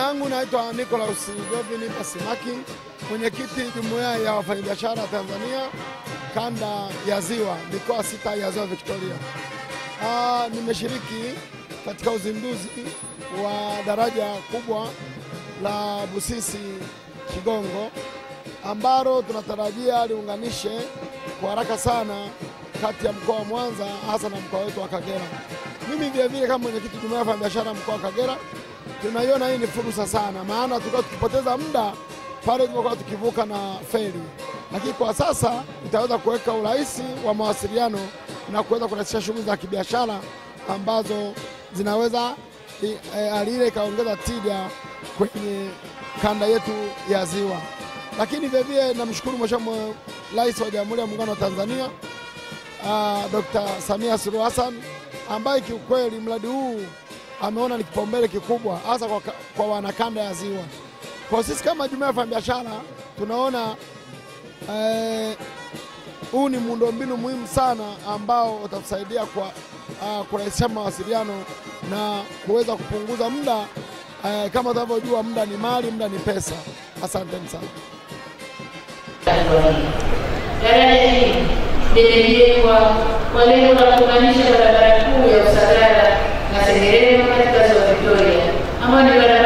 Yangu naitwa Nicholas Govini Pasimaki, mwenyekiti jumuiya ya wafanyabiashara Tanzania kanda ya Ziwa, mikoa 6 ya Ziwa Victoria. Nimeshiriki katika uzinduzi wa daraja kubwa la Busisi Kigongo ambalo tunatarajia liunganishe kwa haraka sana kati ya mkoa wa Mwanza hasa na mkoa wetu wa Kagera. Mimi vile kama mwenyekiti jumuiya ya wafanyabiashara mkoa wa Kagera, tunaiona hii ni fursa sana, maana tulikuwa tukipoteza muda pale tulikuwa tukivuka na feri. Lakini kwa sasa itaweza kuweka urahisi wa mawasiliano na kuweza kurahisisha shughuli za kibiashara ambazo zinaweza alile kaongeza tija kwenye kanda yetu ya Ziwa. Lakini vile namshukuru Mheshimiwa Rais wa Jamhuri ya Muungano wa Tanzania Dr. Samia Suluhu Hassan ambaye kiukweli mradi huu ameona ni kipaumbele kikubwa hasa kwa wanakanda ya Ziwa. Kwa sisi kama jumuiya ya wafanyabiashara tunaona huu ni muundombinu muhimu sana ambao utatusaidia kwa kurahisisha mawasiliano na kuweza kupunguza muda. Kama tunavyojua muda ni mali, muda ni pesa. Asanteni sana. Daraja hili limejengwa kwa lengo la kuunganisha barabara kuu ya Usagara na Sengerema katika Ziwa Victoria ambayo ni barabara